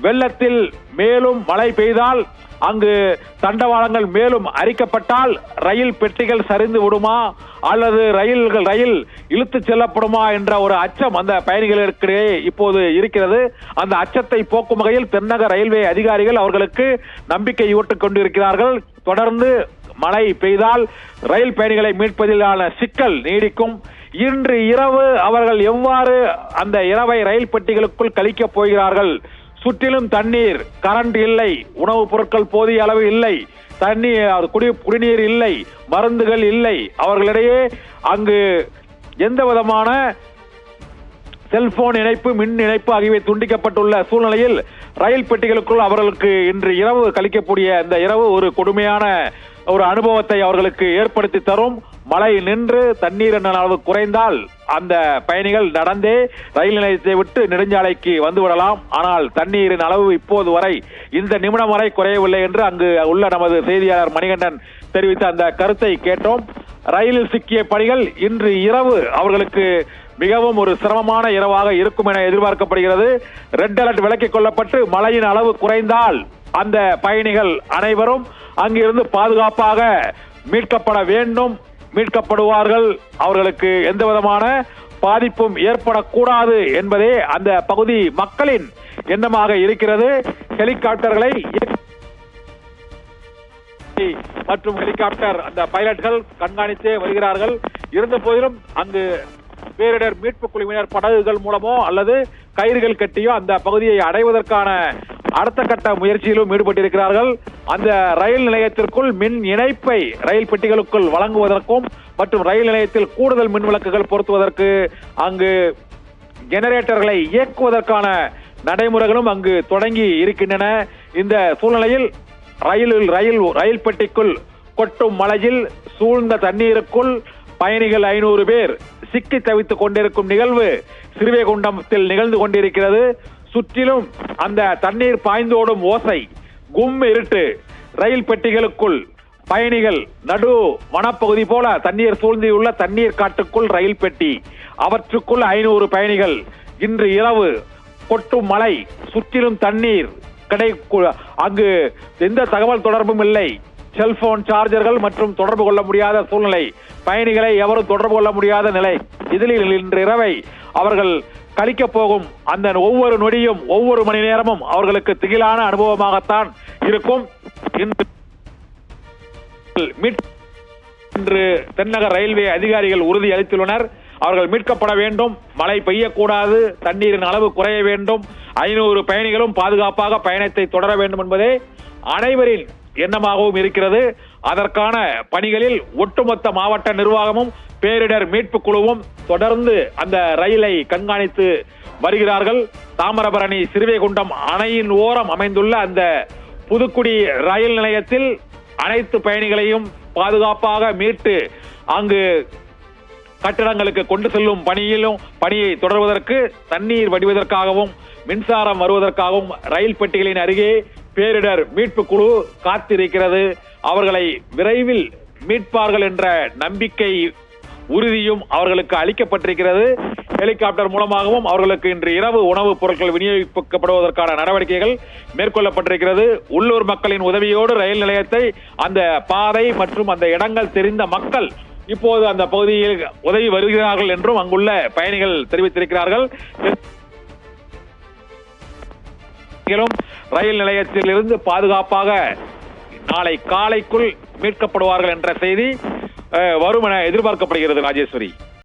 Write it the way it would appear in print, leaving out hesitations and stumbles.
வெள்ளத்தில் மேலும் மழை பெய்தால் அங்கு தண்டவாளங்கள் மேலும் அரிக்கப்பட்டால் ரயில் பெட்டிகள் சரிந்து விடுமா அல்லது ரயில் இழுத்துச் செல்லப்படுமா என்ற ஒரு அச்சம் அந்த பயணிகளுக்கிடையே இப்போது இருக்கிறது. அந்த அச்சத்தை போக்கும் வகையில் தென்னக ரயில்வே அதிகாரிகள் அவர்களுக்கு நம்பிக்கை ஊட்டிக் கொண்டிருக்கிறார்கள். தொடர்ந்து மழை பெய்தால் ரயில் பயணிகளை மீட்பதிலான சிக்கல் நீடிக்கும். இன்று இரவு அவர்கள் எவ்வாறு அந்த இரவை ரயில் பெட்டிகளுக்குள் கழிக்கப் போகிறார்கள்? சுற்றிலும் தண்ணீர், கரண்ட் இல்லை, உணவுப் பொருட்கள் போதிய அளவு இல்லை, தண்ணீர் குடிநீர் இல்லை, மருந்துகள் இல்லை. அவர்களிடையே அங்கு எந்த விதமான செல்போன் இணைப்பு, மின் இணைப்பு ஆகியவை துண்டிக்கப்பட்டுள்ள சூழ்நிலையில் ரயில் பெட்டிகளுக்குள் அவர்களுக்கு இன்று இரவு கழிக்கக்கூடிய இந்த இரவு ஒரு கொடுமையான ஒரு அனுபவத்தை அவர்களுக்கு ஏற்படுத்தி தரும். மழை நின்று தண்ணீர் அளவு குறைந்தால் அந்த பயணிகள் நடந்தே ரயில் நிலையத்தை விட்டு நெடுஞ்சாலைக்கு வந்துவிடலாம். ஆனால் தண்ணீரின் அளவு இப்போது வரை, இந்த நிமிடம் வரை குறையவில்லை என்று அங்கு உள்ள நமது செய்தியாளர் மணிகண்டன் தெரிவித்த அந்த கருத்தை கேட்டோம். ரயிலில் சிக்கிய பணிகள் இன்று இரவு அவர்களுக்கு மிகவும் ஒரு சிரமமான இரவாக இருக்கும் என எதிர்பார்க்கப்படுகிறது. ரெட் அலர்ட் விலக்கிக் கொள்ளப்பட்டு மழையின் அளவு குறைந்தால் அந்த பயணிகள் அனைவரும் அங்கிருந்து பாதுகாப்பாக மீட்கப்பட வேண்டும், மீட்கப்படுவார்கள். அவர்களுக்கு எந்த விதமான பாதிப்பும் ஏற்படக்கூடாது என்பதே அந்த பகுதி மக்களின் எண்ணமாக இருக்கிறது. ஹெலிகாப்டர்களை மற்றும் ஹெலிகாப்டர் அந்த பைலட்கள் கண்காணித்தே வருகிறார்கள். இருந்த போதிலும் அங்கு பேரிடர் மீட்பு குழுவினர் படகுகள் மூலமோ அல்லது கயிறுகள் கட்டியோ அந்த பகுதியை அடைவதற்கான அடுத்த கட்ட முயற்சியிலும் ஈடுபட்டிருக்கிறார்கள். அந்த ரயில் நிலையத்திற்குள் மின் இணைப்பை ரயில் பெட்டிகளுக்குள் வழங்குவதற்கும் மற்றும் ரயில் நிலையத்தில் கூடுதல் மின் விளக்குகள் பொருத்துவதற்கு அங்கு ஜெனரேட்டர்களை இயக்குவதற்கான நடைமுறைகளும் அங்கு தொடங்கி இருக்கின்றன. இந்த சூழ்நிலையில் ரயில் பெட்டிக்குள் கொட்டும் மழையில் சூழ்ந்த தண்ணீருக்குள் பயணிகள் 500 பேர் சிக்கி தவித்துக் கொண்டிருக்கும் நிகழ்வு ஸ்ரீவைகுண்டத்தில் நிகழ்ந்து கொண்டிருக்கிறது. சுற்றிலும் அந்த தண்ணீர் பாய்ந்தோடும் ஓசை, கும் இருட்டு, ரயில் பெட்டிகளுக்குள் பயணிகள் நடு வனப்பகுதி போல தண்ணீர் சூழ்ந்தியுள்ள தண்ணீர் காட்டுக்குள் ரயில் பெட்டி, அவற்றுக்குள் 500 பயணிகள். இன்று இரவு கொட்டும் மழை, சுற்றிலும் தண்ணீர், அங்கு எந்த தகவல் தொடர்பும் இல்லை, செல்போன் சார்ஜர்கள் மற்றும் தொடர்பு கொள்ள முடியாத சூழ்நிலை, பயணிகளை எவரும் தொடர்பு கொள்ள முடியாத நிலை. இதில் இன்று இரவை அவர்கள் கழிக்க போகும் அந்த ஒவ்வொரு நொடியும் ஒவ்வொரு மணி நேரமும் அவர்களுக்கு திகிலான அனுபவமாகத்தான் இருக்கும். இன்று தென்னக ரயில்வே அதிகாரிகள் உறுதி அளித்துள்ளனர். அவர்கள் மீட்கப்பட வேண்டும், மழை பெய்யக்கூடாது, தண்ணீரின் அளவு குறைய வேண்டும், 500 பயணிகளும் பாதுகாப்பாக பயணத்தை தொடர வேண்டும் என்பதே அனைவரின் எண்ணமாகவும் இருக்கிறது. அதற்கான பணிகளில் ஒட்டுமொத்த மாவட்ட நிர்வாகமும் பேரிடர் மீட்பு குழுவும் தொடர்ந்து அந்த ரயிலை கண்காணித்து வருகிறார்கள். தாமிரபரணி ஸ்ரீவைகுண்டம் அணையின் ஓரம் அமைந்துள்ள அந்த புதுக்குடி ரயில் நிலையத்தில் அனைத்து பயணிகளையும் பாதுகாப்பாக மீட்டு அங்கு கட்டிடங்களுக்கு கொண்டு செல்லும் பணியை தொடர்வதற்கு தண்ணீர் வடிவதற்காகவும் மின்சாரம் வருவதற்காகவும் ரயில் பெட்டிகளின் அருகே பேரிடர் மீட்பு குழு காத்திருக்கிறது. அவர்களை விரைவில் மீட்பார்கள் என்ற நம்பிக்கை உறுதியும் அவர்களுக்கு அளிக்கப்பட்டிருக்கிறது. ஹெலிகாப்டர் மூலமாகவும் அவர்களுக்கு இன்று இரவு உணவுப் பொருட்கள் விநியோகிக்கப்படுவதற்கான நடவடிக்கைகள் மேற்கொள்ளப்பட்டிருக்கிறது. உள்ளூர் மக்களின் உதவியோடு ரயில் நிலையத்தை அந்த பாதை மற்றும் அந்த இடங்கள் தெரிந்த மக்கள் இப்போது அந்த பகுதியில் உதவி வருகிறார்கள் என்றும் அங்குள்ள பயணிகள் தெரிவித்திருக்கிறார்கள். ரயில் நிலையத்தில் இருந்து பாதுகாப்பாக நாளை காலைக்குள் மீட்கப்படுவார்கள் என்ற செய்தி வரும் என எதிர்பார்க்கப்படுகிறது. ராஜேஸ்வரி.